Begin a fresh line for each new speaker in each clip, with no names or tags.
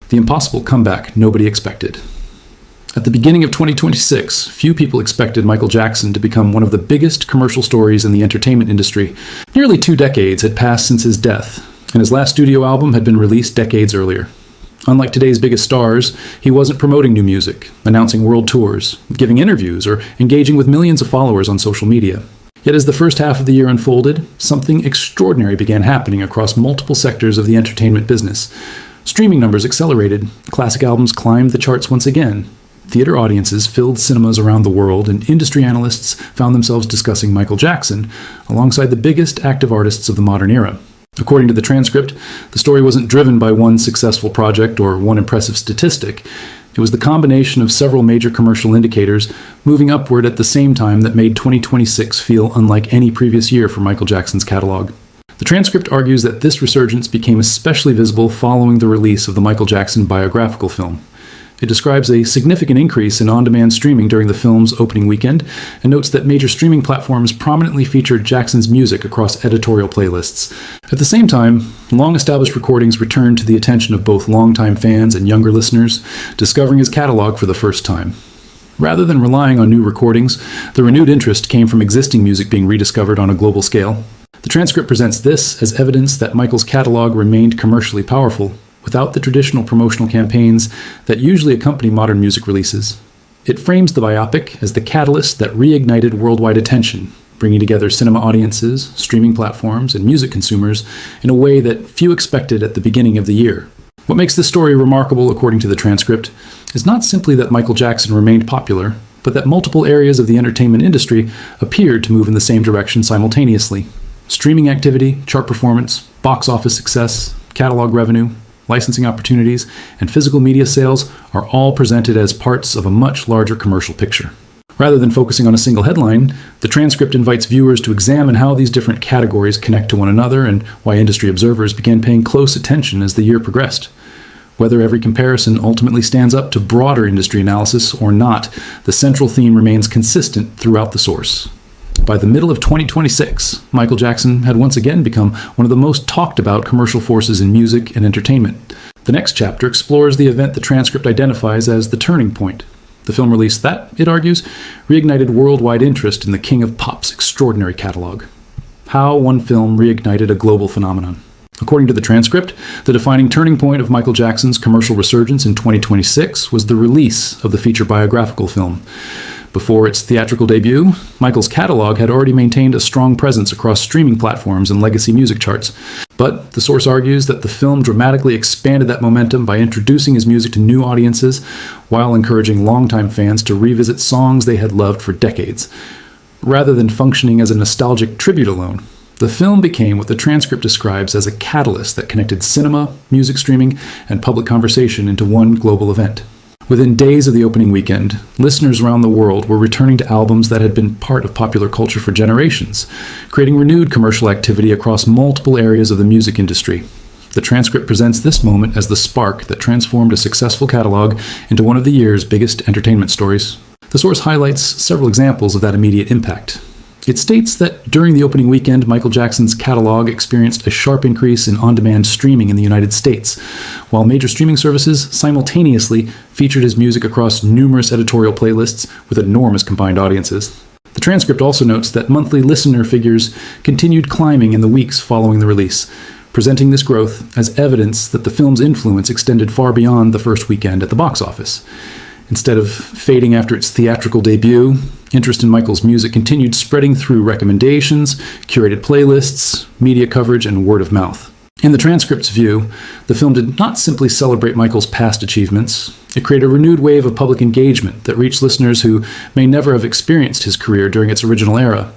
the impossible comeback nobody expected. At the beginning of 2026, few people expected Michael Jackson to become one of the biggest commercial stories in the entertainment industry. Nearly 2 decades had passed since his death, and his last studio album had been released decades earlier. Unlike today's biggest stars, he wasn't promoting new music, announcing world tours, giving interviews, or engaging with millions of followers on social media. Yet as the first half of the year unfolded, something extraordinary began happening across multiple sectors of the entertainment business. Streaming numbers accelerated, classic albums climbed the charts once again, theater audiences filled cinemas around the world, and industry analysts found themselves discussing Michael Jackson alongside the biggest active artists of the modern era. According to the transcript, the story wasn't driven by one successful project or one impressive statistic. It was the combination of several major commercial indicators moving upward at the same time that made 2026 feel unlike any previous year for Michael Jackson's catalog. The transcript argues that this resurgence became especially visible following the release of the Michael Jackson biographical film. It describes a significant increase in on-demand streaming during the film's opening weekend and notes that major streaming platforms prominently featured Jackson's music across editorial playlists. At the same time, long-established recordings returned to the attention of both longtime fans and younger listeners, discovering his catalog for the first time. Rather than relying on new recordings, the renewed interest came from existing music being rediscovered on a global scale. The transcript presents this as evidence that Michael's catalog remained commercially powerful, without the traditional promotional campaigns that usually accompany modern music releases. It frames the biopic as the catalyst that reignited worldwide attention, bringing together cinema audiences, streaming platforms, and music consumers in a way that few expected at the beginning of the year. What makes this story remarkable, according to the transcript, is not simply that Michael Jackson remained popular, but that multiple areas of the entertainment industry appeared to move in the same direction simultaneously. Streaming activity, chart performance, box office success, catalog revenue, licensing opportunities, and physical media sales are all presented as parts of a much larger commercial picture. Rather than focusing on a single headline, the transcript invites viewers to examine how these different categories connect to one another and why industry observers began paying close attention as the year progressed. Whether every comparison ultimately stands up to broader industry analysis or not, the central theme remains consistent throughout the source. By the middle of 2026, Michael Jackson had once again become one of the most talked about commercial forces in music and entertainment. The next chapter explores the event the transcript identifies as the turning point. The film release that, it argues, reignited worldwide interest in the King of Pop's extraordinary catalog. How one film reignited a global phenomenon. According to the transcript, the defining turning point of Michael Jackson's commercial resurgence in 2026 was the release of the feature biographical film. Before its theatrical debut, Michael's catalog had already maintained a strong presence across streaming platforms and legacy music charts. But the source argues that the film dramatically expanded that momentum by introducing his music to new audiences, while encouraging longtime fans to revisit songs they had loved for decades. Rather than functioning as a nostalgic tribute alone, the film became what the transcript describes as a catalyst that connected cinema, music streaming, and public conversation into one global event. Within days of the opening weekend, listeners around the world were returning to albums that had been part of popular culture for generations, creating renewed commercial activity across multiple areas of the music industry. The transcript presents this moment as the spark that transformed a successful catalog into one of the year's biggest entertainment stories. The source highlights several examples of that immediate impact. It states that during the opening weekend, Michael Jackson's catalog experienced a sharp increase in on-demand streaming in the United States, while major streaming services simultaneously featured his music across numerous editorial playlists with enormous combined audiences. The transcript also notes that monthly listener figures continued climbing in the weeks following the release, presenting this growth as evidence that the film's influence extended far beyond the first weekend at the box office. Instead of fading after its theatrical debut, interest in Michael's music continued spreading through recommendations, curated playlists, media coverage, and word of mouth. In the transcript's view, the film did not simply celebrate Michael's past achievements. It created a renewed wave of public engagement that reached listeners who may never have experienced his career during its original era.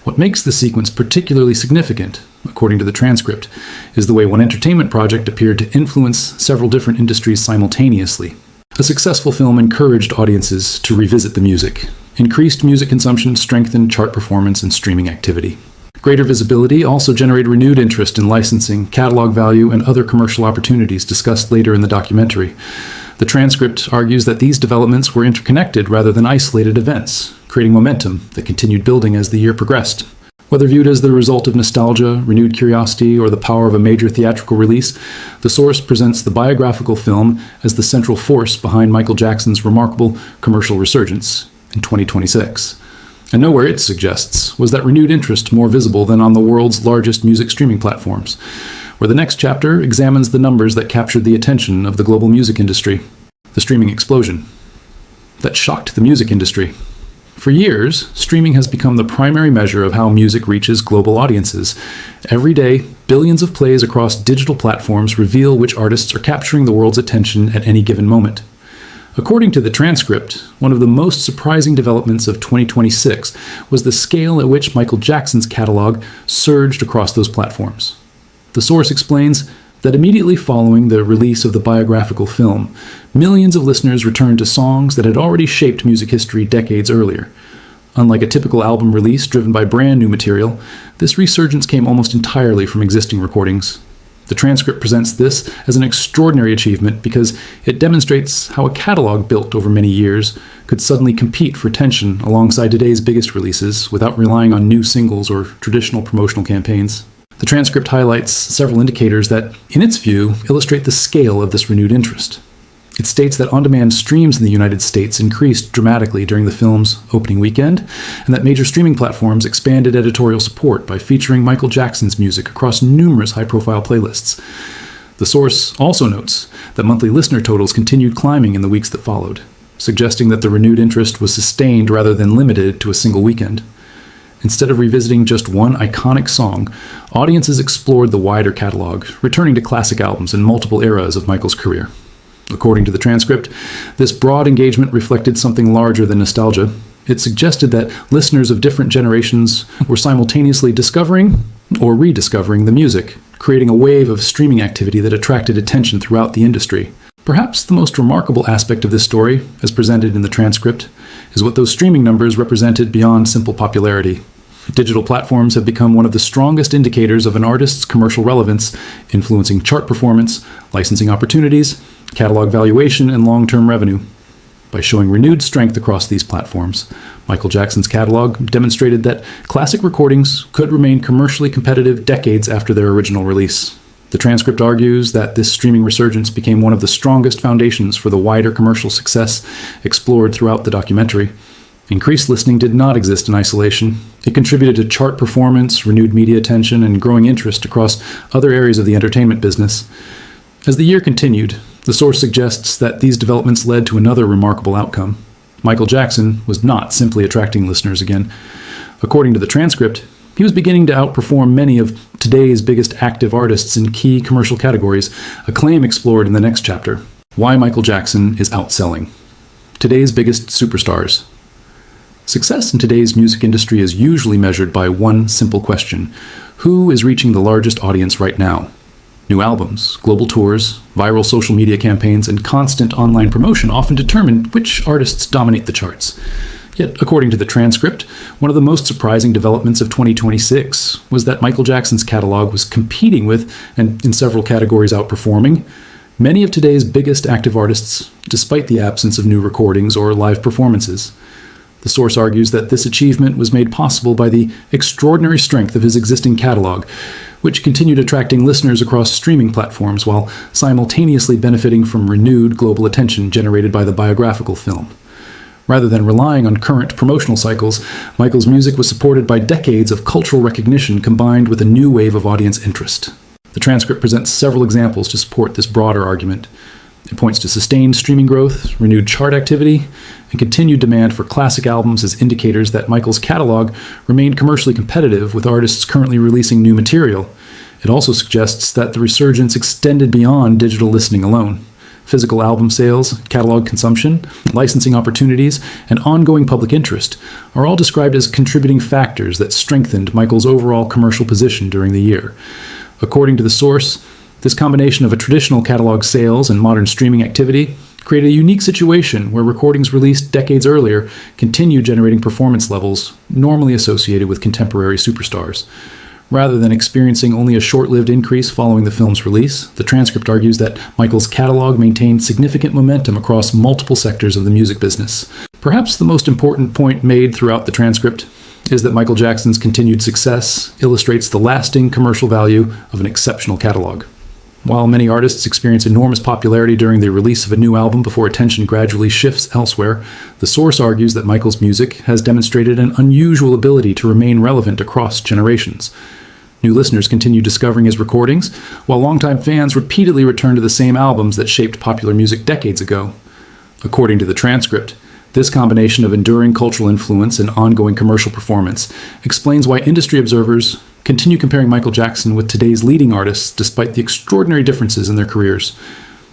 What makes the sequence particularly significant, according to the transcript, is the way one entertainment project appeared to influence several different industries simultaneously. A successful film encouraged audiences to revisit the music. Increased music consumption strengthened chart performance and streaming activity. Greater visibility also generated renewed interest in licensing, catalog value, and other commercial opportunities discussed later in the documentary. The transcript argues that these developments were interconnected rather than isolated events, creating momentum that continued building as the year progressed. Whether viewed as the result of nostalgia, renewed curiosity, or the power of a major theatrical release, the source presents the biographical film as the central force behind Michael Jackson's remarkable commercial resurgence in 2026. And nowhere, it suggests, was that renewed interest more visible than on the world's largest music streaming platforms, where the next chapter examines the numbers that captured the attention of the global music industry, the streaming explosion that shocked the music industry. For years, streaming has become the primary measure of how music reaches global audiences. Every day, billions of plays across digital platforms reveal which artists are capturing the world's attention at any given moment. According to the transcript, one of the most surprising developments of 2026 was the scale at which Michael Jackson's catalog surged across those platforms. The source explains that immediately following the release of the biographical film, millions of listeners returned to songs that had already shaped music history decades earlier. Unlike a typical album release driven by brand new material, this resurgence came almost entirely from existing recordings. The transcript presents this as an extraordinary achievement because it demonstrates how a catalog built over many years could suddenly compete for attention alongside today's biggest releases without relying on new singles or traditional promotional campaigns. The transcript highlights several indicators that, in its view, illustrate the scale of this renewed interest. It states that on-demand streams in the United States increased dramatically during the film's opening weekend, and that major streaming platforms expanded editorial support by featuring Michael Jackson's music across numerous high-profile playlists. The source also notes that monthly listener totals continued climbing in the weeks that followed, suggesting that the renewed interest was sustained rather than limited to a single weekend. Instead of revisiting just one iconic song, audiences explored the wider catalog, returning to classic albums in multiple eras of Michael's career. According to the transcript, this broad engagement reflected something larger than nostalgia. It suggested that listeners of different generations were simultaneously discovering or rediscovering the music, creating a wave of streaming activity that attracted attention throughout the industry. Perhaps the most remarkable aspect of this story, as presented in the transcript, is what those streaming numbers represented beyond simple popularity. Digital platforms have become one of the strongest indicators of an artist's commercial relevance, influencing chart performance, licensing opportunities, catalog valuation, and long-term revenue. By showing renewed strength across these platforms, Michael Jackson's catalog demonstrated that classic recordings could remain commercially competitive decades after their original release. The transcript argues that this streaming resurgence became one of the strongest foundations for the wider commercial success explored throughout the documentary. Increased listening did not exist in isolation. It contributed to chart performance, renewed media attention, and growing interest across other areas of the entertainment business. As the year continued, the source suggests that these developments led to another remarkable outcome. Michael Jackson was not simply attracting listeners again. According to the transcript, he was beginning to outperform many of today's biggest active artists in key commercial categories, a claim explored in the next chapter. Why Michael Jackson is outselling today's biggest superstars. Success in today's music industry is usually measured by one simple question: who is reaching the largest audience right now? New albums, global tours, viral social media campaigns, and constant online promotion often determine which artists dominate the charts. Yet, according to the transcript, one of the most surprising developments of 2026 was that Michael Jackson's catalog was competing with, and in several categories outperforming, many of today's biggest active artists, despite the absence of new recordings or live performances. The source argues that this achievement was made possible by the extraordinary strength of his existing catalog, which continued attracting listeners across streaming platforms while simultaneously benefiting from renewed global attention generated by the biographical film. Rather than relying on current promotional cycles, Michael's music was supported by decades of cultural recognition combined with a new wave of audience interest. The transcript presents several examples to support this broader argument. It points to sustained streaming growth, renewed chart activity, and continued demand for classic albums as indicators that Michael's catalog remained commercially competitive with artists currently releasing new material. It also suggests that the resurgence extended beyond digital listening alone. Physical album sales, catalog consumption, licensing opportunities, and ongoing public interest are all described as contributing factors that strengthened Michael's overall commercial position during the year. According to the source, this combination of a traditional catalog sales and modern streaming activity created a unique situation where recordings released decades earlier continue generating performance levels normally associated with contemporary superstars. Rather than experiencing only a short-lived increase following the film's release, the transcript argues that Michael's catalog maintained significant momentum across multiple sectors of the music business. Perhaps the most important point made throughout the transcript is that Michael Jackson's continued success illustrates the lasting commercial value of an exceptional catalog. While many artists experience enormous popularity during the release of a new album before attention gradually shifts elsewhere, the source argues that Michael's music has demonstrated an unusual ability to remain relevant across generations. New listeners continue discovering his recordings, while longtime fans repeatedly return to the same albums that shaped popular music decades ago. According to the transcript, this combination of enduring cultural influence and ongoing commercial performance explains why industry observers continue comparing Michael Jackson with today's leading artists despite the extraordinary differences in their careers.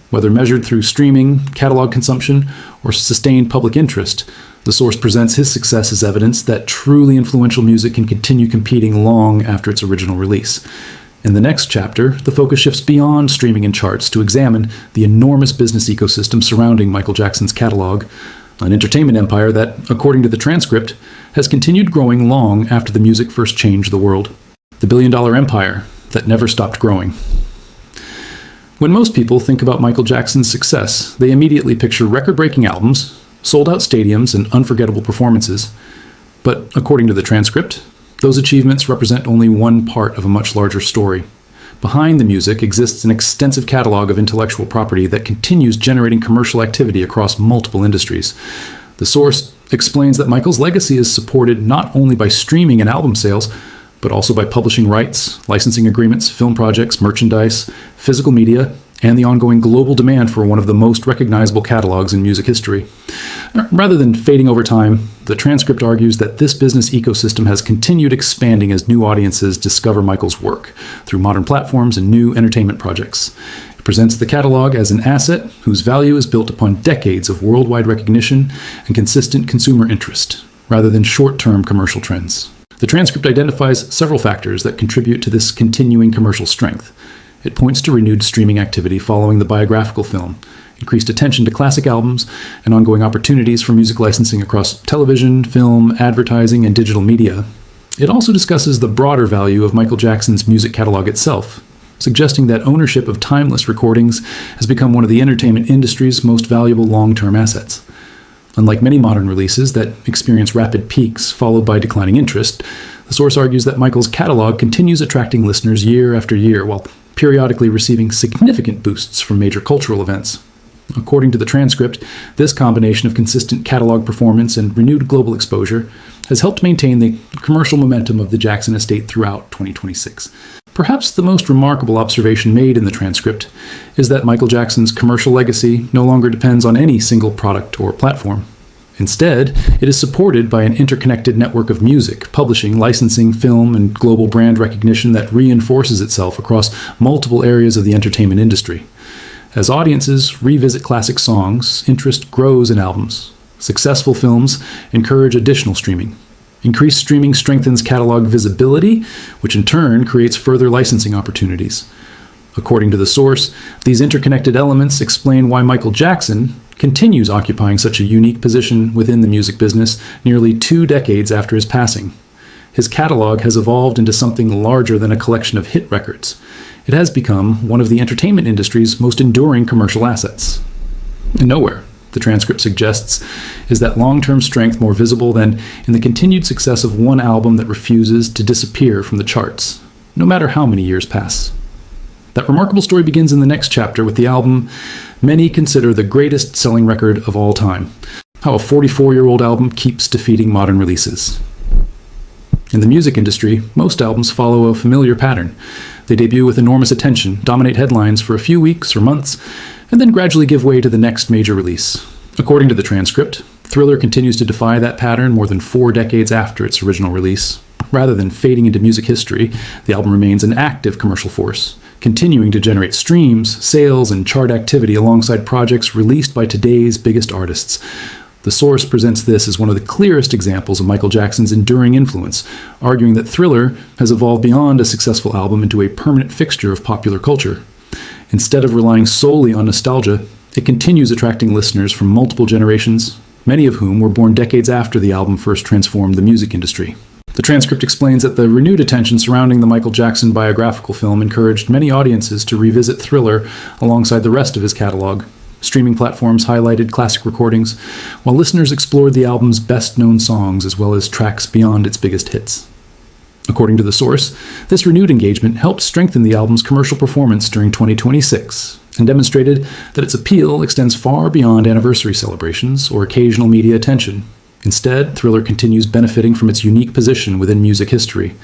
Whether measured through streaming, catalog consumption, or sustained public interest, the source presents his success as evidence that truly influential music can continue competing long after its original release. In the next chapter, the focus shifts beyond streaming and charts to examine the enormous business ecosystem surrounding Michael Jackson's catalog, an entertainment empire that, according to the transcript, has continued growing long after the music first changed the world. The billion-dollar empire that never stopped growing. When most people think about Michael Jackson's success, they immediately picture record-breaking albums, sold-out stadiums, and unforgettable performances. But according to the transcript, those achievements represent only one part of a much larger story. Behind the music exists an extensive catalog of intellectual property that continues generating commercial activity across multiple industries. The source explains that Michael's legacy is supported not only by streaming and album sales, but also by publishing rights, licensing agreements, film projects, merchandise, physical media, and the ongoing global demand for one of the most recognizable catalogs in music history. Rather than fading over time, the transcript argues that this business ecosystem has continued expanding as new audiences discover Michael's work through modern platforms and new entertainment projects. It presents the catalog as an asset whose value is built upon decades of worldwide recognition and consistent consumer interest, rather than short-term commercial trends. The transcript identifies several factors that contribute to this continuing commercial strength. It points to renewed streaming activity following the biographical film, increased attention to classic albums, and ongoing opportunities for music licensing across television, film, advertising, and digital media. It also discusses the broader value of Michael Jackson's music catalog itself, suggesting that ownership of timeless recordings has become one of the entertainment industry's most valuable long-term assets. Unlike many modern releases that experience rapid peaks followed by declining interest, the source argues that Michael's catalog continues attracting listeners year after year while periodically receiving significant boosts from major cultural events. According to the transcript, this combination of consistent catalog performance and renewed global exposure has helped maintain the commercial momentum of the Jackson estate throughout 2026. Perhaps the most remarkable observation made in the transcript is that Michael Jackson's commercial legacy no longer depends on any single product or platform. Instead, it is supported by an interconnected network of music, publishing, licensing, film, and global brand recognition that reinforces itself across multiple areas of the entertainment industry. As audiences revisit classic songs, interest grows in albums. Successful films encourage additional streaming. Increased streaming strengthens catalog visibility, which in turn creates further licensing opportunities. According to the source, these interconnected elements explain why Michael Jackson continues occupying such a unique position within the music business nearly 2 decades after his passing. His catalog has evolved into something larger than a collection of hit records. It has become one of the entertainment industry's most enduring commercial assets. And nowhere, the transcript suggests, is that long-term strength more visible than in the continued success of one album that refuses to disappear from the charts, no matter how many years pass. That remarkable story begins in the next chapter with the album many consider the greatest selling record of all time, how a 44-year-old album keeps defeating modern releases. In the music industry, most albums follow a familiar pattern. They debut with enormous attention, dominate headlines for a few weeks or months, and then gradually give way to the next major release. According to the transcript, Thriller continues to defy that pattern more than 4 decades after its original release. Rather than fading into music history, the album remains an active commercial force, continuing to generate streams, sales, and chart activity alongside projects released by today's biggest artists. The source presents this as one of the clearest examples of Michael Jackson's enduring influence, arguing that Thriller has evolved beyond a successful album into a permanent fixture of popular culture. Instead of relying solely on nostalgia, it continues attracting listeners from multiple generations, many of whom were born decades after the album first transformed the music industry. The transcript explains that the renewed attention surrounding the Michael Jackson biographical film encouraged many audiences to revisit Thriller alongside the rest of his catalog, Streaming platforms highlighted classic recordings, while listeners explored the album's best-known songs as well as tracks beyond its biggest hits. According to the source, this renewed engagement helped strengthen the album's commercial performance during 2026 and demonstrated that its appeal extends far beyond anniversary celebrations or occasional media attention. Instead, Thriller continues benefiting from its unique position within music history.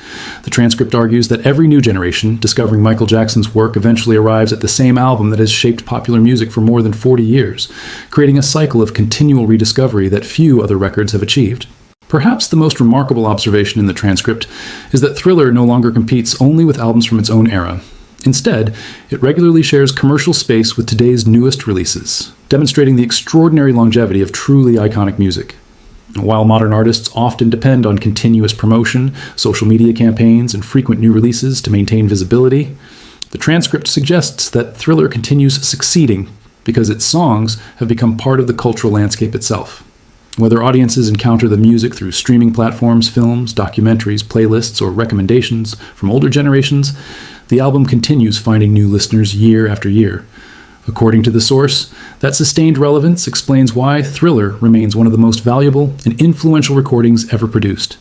The transcript argues that every new generation discovering Michael Jackson's work eventually arrives at the same album that has shaped popular music for more than 40 years, creating a cycle of continual rediscovery that few other records have achieved. Perhaps the most remarkable observation in the transcript is that Thriller no longer competes only with albums from its own era. Instead, it regularly shares commercial space with today's newest releases, demonstrating the extraordinary longevity of truly iconic music. While modern artists often depend on continuous promotion, social media campaigns, and frequent new releases to maintain visibility, the transcript suggests that Thriller continues succeeding because its songs have become part of the cultural landscape itself. Whether audiences encounter the music through streaming platforms, films, documentaries, playlists, or recommendations from older generations, the album continues finding new listeners year after year. According to the source, that sustained relevance explains why Thriller remains one of the most valuable and influential recordings ever produced.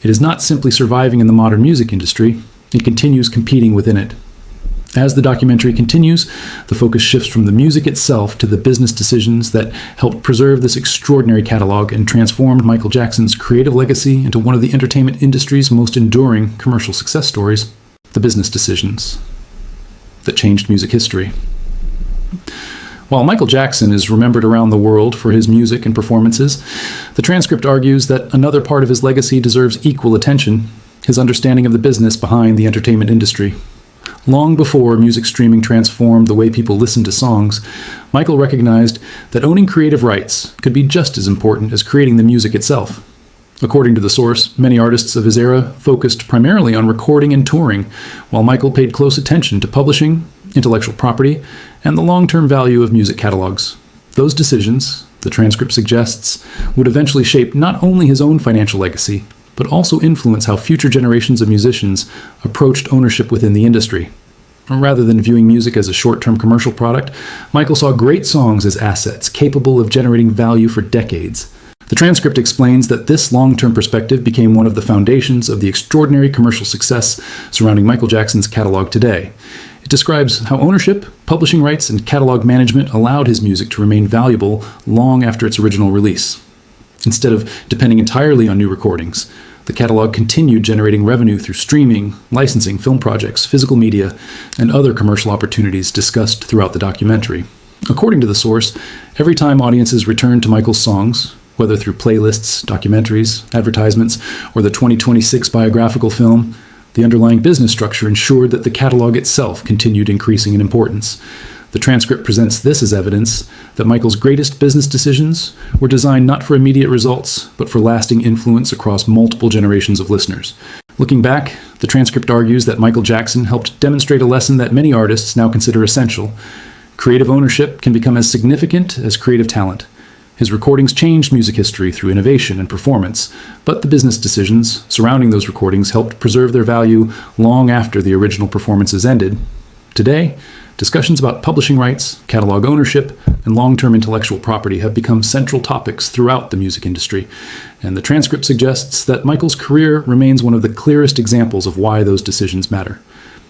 It is not simply surviving in the modern music industry, it continues competing within it. As the documentary continues, the focus shifts from the music itself to the business decisions that helped preserve this extraordinary catalog and transformed Michael Jackson's creative legacy into one of the entertainment industry's most enduring commercial success stories. The business decisions that changed music history. While Michael Jackson is remembered around the world for his music and performances, the transcript argues that another part of his legacy deserves equal attention: his understanding of the business behind the entertainment industry. Long before music streaming transformed the way people listened to songs, Michael recognized that owning creative rights could be just as important as creating the music itself. According to the source, many artists of his era focused primarily on recording and touring, while Michael paid close attention to publishing, intellectual property, and the long-term value of music catalogs. Those decisions, the transcript suggests, would eventually shape not only his own financial legacy, but also influence how future generations of musicians approached ownership within the industry. Rather than viewing music as a short-term commercial product, Michael saw great songs as assets capable of generating value for decades. The transcript explains that this long-term perspective became one of the foundations of the extraordinary commercial success surrounding Michael Jackson's catalog today. It describes how ownership, publishing rights, and catalog management allowed his music to remain valuable long after its original release. Instead of depending entirely on new recordings, the catalog continued generating revenue through streaming, licensing, film projects, physical media, and other commercial opportunities discussed throughout the documentary. According to the source, every time audiences returned to Michael's songs, whether through playlists, documentaries, advertisements, or the 2026 biographical film, the underlying business structure ensured that the catalog itself continued increasing in importance. The transcript presents this as evidence that Michael's greatest business decisions were designed not for immediate results, but for lasting influence across multiple generations of listeners. Looking back, the transcript argues that Michael Jackson helped demonstrate a lesson that many artists now consider essential. Creative ownership can become as significant as creative talent. His recordings changed music history through innovation and performance, but the business decisions surrounding those recordings helped preserve their value long after the original performances ended. Today, discussions about publishing rights, catalog ownership, and long-term intellectual property have become central topics throughout the music industry, and the transcript suggests that Michael's career remains one of the clearest examples of why those decisions matter.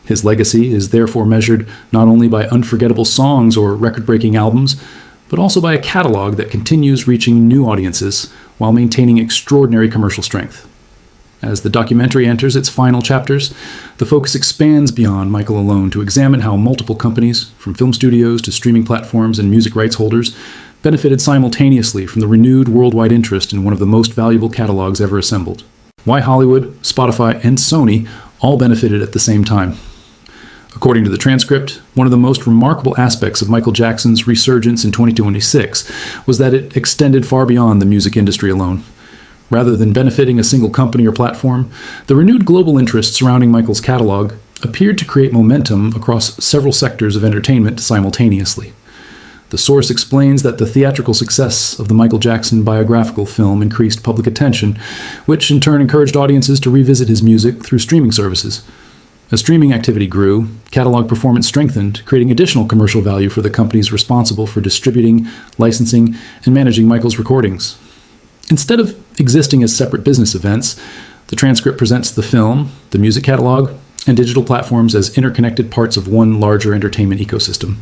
His legacy is therefore measured not only by unforgettable songs or record-breaking albums, but also by a catalog that continues reaching new audiences while maintaining extraordinary commercial strength. As the documentary enters its final chapters, the focus expands beyond Michael alone to examine how multiple companies, from film studios to streaming platforms and music rights holders, benefited simultaneously from the renewed worldwide interest in one of the most valuable catalogs ever assembled. Why Hollywood, Spotify, and Sony all benefited at the same time. According to the transcript, one of the most remarkable aspects of Michael Jackson's resurgence in 2026 was that it extended far beyond the music industry alone. Rather than benefiting a single company or platform, the renewed global interest surrounding Michael's catalog appeared to create momentum across several sectors of entertainment simultaneously. The source explains that the theatrical success of the Michael Jackson biographical film increased public attention, which in turn encouraged audiences to revisit his music through streaming services. As streaming activity grew, catalog performance strengthened, creating additional commercial value for the companies responsible for distributing, licensing, and managing Michael's recordings. Instead of existing as separate business events, the transcript presents the film, the music catalog, and digital platforms as interconnected parts of one larger entertainment ecosystem.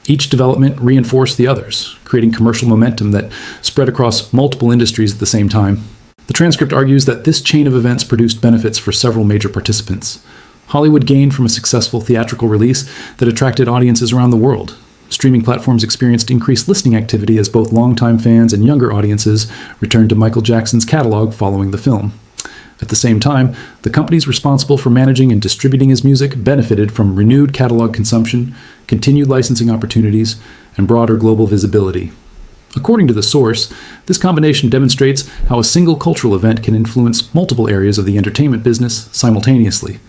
Each development reinforced the others, creating commercial momentum that spread across multiple industries at the same time. The transcript argues that this chain of events produced benefits for several major participants. Hollywood gained from a successful theatrical release that attracted audiences around the world. Streaming platforms experienced increased listening activity as both longtime fans and younger audiences returned to Michael Jackson's catalog following the film. At the same time, the companies responsible for managing and distributing his music benefited from renewed catalog consumption, continued licensing opportunities, and broader global visibility. According to the source, this combination demonstrates how a single cultural event can influence multiple areas of the entertainment business simultaneously.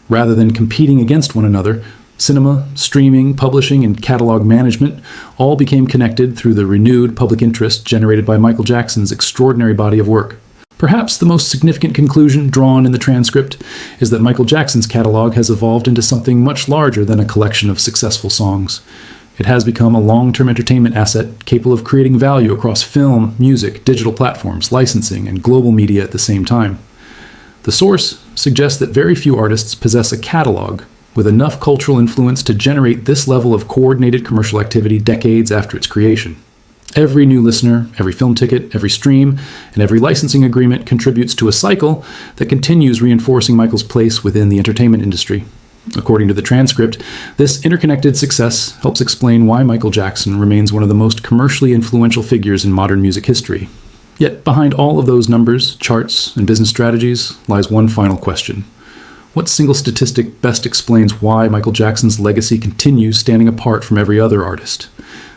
Rather than competing against one another, cinema, streaming, publishing, and catalog management all became connected through the renewed public interest generated by Michael Jackson's extraordinary body of work. Perhaps the most significant conclusion drawn in the transcript is that Michael Jackson's catalog has evolved into something much larger than a collection of successful songs. It has become a long-term entertainment asset capable of creating value across film, music, digital platforms, licensing, and global media at the same time. The source suggests that very few artists possess a catalog with enough cultural influence to generate this level of coordinated commercial activity decades after its creation. Every new listener, every film ticket, every stream, and every licensing agreement contributes to a cycle that continues reinforcing Michael's place within the entertainment industry. According to the transcript, this interconnected success helps explain why Michael Jackson remains one of the most commercially influential figures in modern music history. Yet behind all of those numbers, charts, and business strategies lies one final question. What single statistic best explains why Michael Jackson's legacy continues standing apart from every other artist?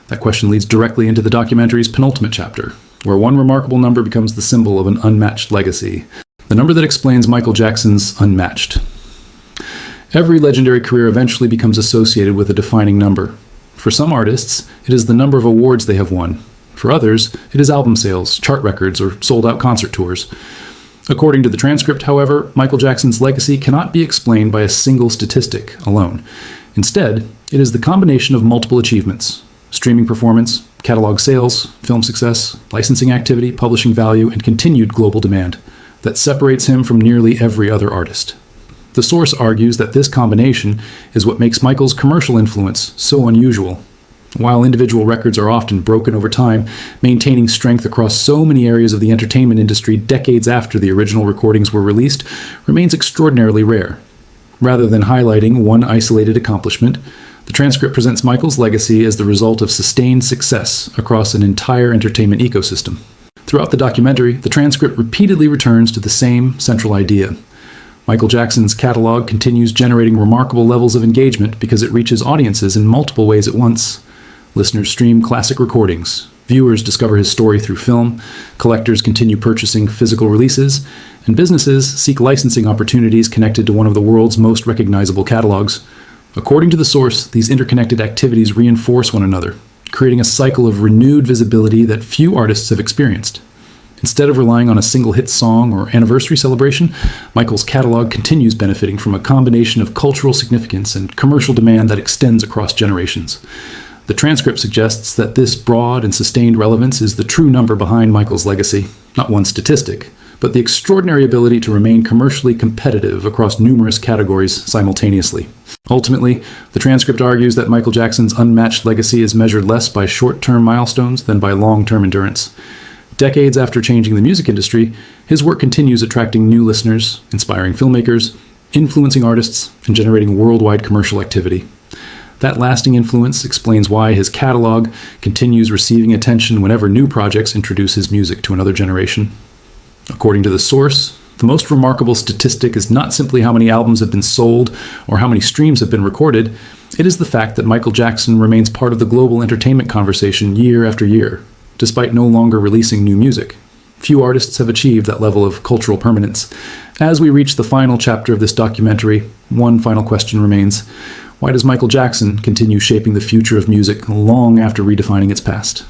That question leads directly into the documentary's penultimate chapter, where one remarkable number becomes the symbol of an unmatched legacy, the number that explains Michael Jackson's unmatched. Every legendary career eventually becomes associated with a defining number. For some artists, it is the number of awards they have won. For others, it is album sales, chart records, or sold-out concert tours. According to the transcript, however, Michael Jackson's legacy cannot be explained by a single statistic alone. Instead, it is the combination of multiple achievements: streaming performance, catalog sales, film success, licensing activity, publishing value, and continued global demand that separates him from nearly every other artist. The source argues that this combination is what makes Michael's commercial influence so unusual. While individual records are often broken over time, maintaining strength across so many areas of the entertainment industry decades after the original recordings were released remains extraordinarily rare. Rather than highlighting one isolated accomplishment, the transcript presents Michael's legacy as the result of sustained success across an entire entertainment ecosystem. Throughout the documentary, the transcript repeatedly returns to the same central idea. Michael Jackson's catalog continues generating remarkable levels of engagement because it reaches audiences in multiple ways at once. Listeners stream classic recordings, viewers discover his story through film, collectors continue purchasing physical releases, and businesses seek licensing opportunities connected to one of the world's most recognizable catalogs. According to the source, these interconnected activities reinforce one another, creating a cycle of renewed visibility that few artists have experienced. Instead of relying on a single hit song or anniversary celebration, Michael's catalog continues benefiting from a combination of cultural significance and commercial demand that extends across generations. The transcript suggests that this broad and sustained relevance is the true number behind Michael's legacy, not one statistic, but the extraordinary ability to remain commercially competitive across numerous categories simultaneously. Ultimately, the transcript argues that Michael Jackson's unmatched legacy is measured less by short-term milestones than by long-term endurance. Decades after changing the music industry, his work continues attracting new listeners, inspiring filmmakers, influencing artists, and generating worldwide commercial activity. That lasting influence explains why his catalog continues receiving attention whenever new projects introduce his music to another generation. According to the source, the most remarkable statistic is not simply how many albums have been sold or how many streams have been recorded. It is the fact that Michael Jackson remains part of the global entertainment conversation year after year, despite no longer releasing new music. Few artists have achieved that level of cultural permanence. As we reach the final chapter of this documentary, one final question remains. Why does Michael Jackson continue shaping the future of music long after redefining its past?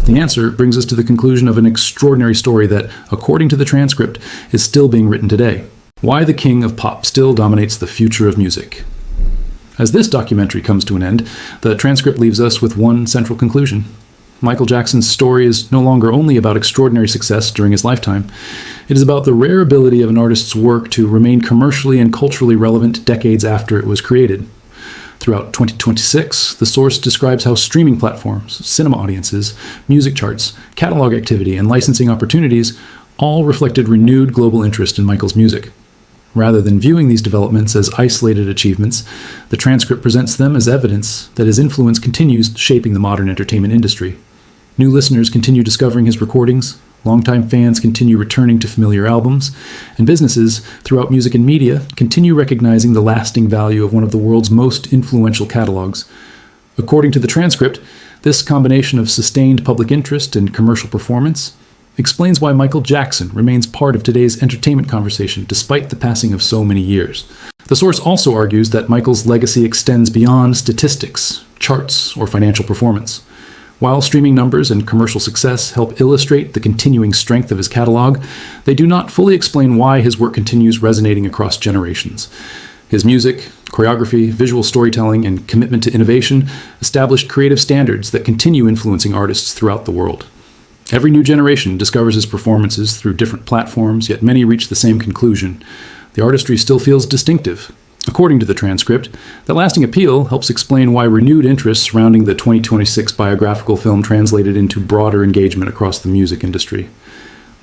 The answer brings us to the conclusion of an extraordinary story that, according to the transcript, is still being written today. Why the King of Pop Still Dominates the Future of Music. As this documentary comes to an end, the transcript leaves us with one central conclusion. Michael Jackson's story is no longer only about extraordinary success during his lifetime. It is about the rare ability of an artist's work to remain commercially and culturally relevant decades after it was created. Throughout 2026, the source describes how streaming platforms, cinema audiences, music charts, catalog activity, and licensing opportunities all reflected renewed global interest in Michael's music. Rather than viewing these developments as isolated achievements, the transcript presents them as evidence that his influence continues shaping the modern entertainment industry. New listeners continue discovering his recordings, longtime fans continue returning to familiar albums, and businesses throughout music and media continue recognizing the lasting value of one of the world's most influential catalogs. According to the transcript, this combination of sustained public interest and commercial performance explains why Michael Jackson remains part of today's entertainment conversation despite the passing of so many years. The source also argues that Michael's legacy extends beyond statistics, charts, or financial performance. While streaming numbers and commercial success help illustrate the continuing strength of his catalog, they do not fully explain why his work continues resonating across generations. His music, choreography, visual storytelling, and commitment to innovation established creative standards that continue influencing artists throughout the world. Every new generation discovers his performances through different platforms, yet many reach the same conclusion. The artistry still feels distinctive. According to the transcript, that lasting appeal helps explain why renewed interest surrounding the 2026 biographical film translated into broader engagement across the music industry.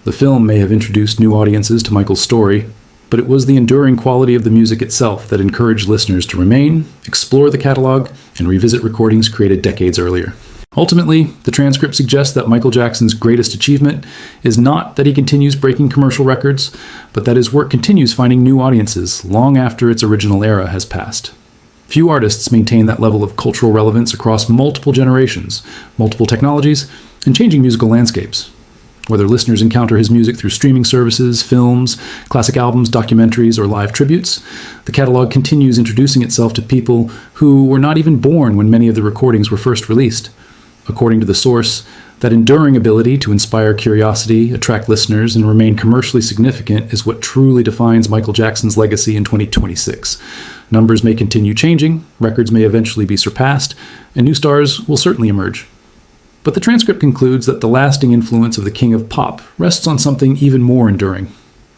The film may have introduced new audiences to Michael's story, but it was the enduring quality of the music itself that encouraged listeners to remain, explore the catalog, and revisit recordings created decades earlier. Ultimately, the transcript suggests that Michael Jackson's greatest achievement is not that he continues breaking commercial records, but that his work continues finding new audiences long after its original era has passed. Few artists maintain that level of cultural relevance across multiple generations, multiple technologies, and changing musical landscapes. Whether listeners encounter his music through streaming services, films, classic albums, documentaries, or live tributes, the catalog continues introducing itself to people who were not even born when many of the recordings were first released. According to the source, that enduring ability to inspire curiosity, attract listeners, and remain commercially significant is what truly defines Michael Jackson's legacy in 2026. Numbers may continue changing, records may eventually be surpassed, and new stars will certainly emerge. But the transcript concludes that the lasting influence of the King of Pop rests on something even more enduring.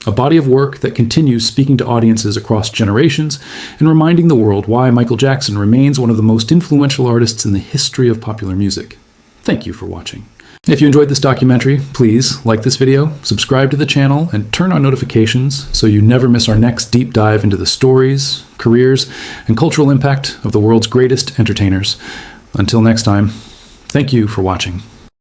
A body of work that continues speaking to audiences across generations and reminding the world why Michael Jackson remains one of the most influential artists in the history of popular music. Thank you for watching. If you enjoyed this documentary, please like this video, subscribe to the channel, and turn on notifications so you never miss our next deep dive into the stories, careers, and cultural impact of the world's greatest entertainers. Until next time, thank you for watching.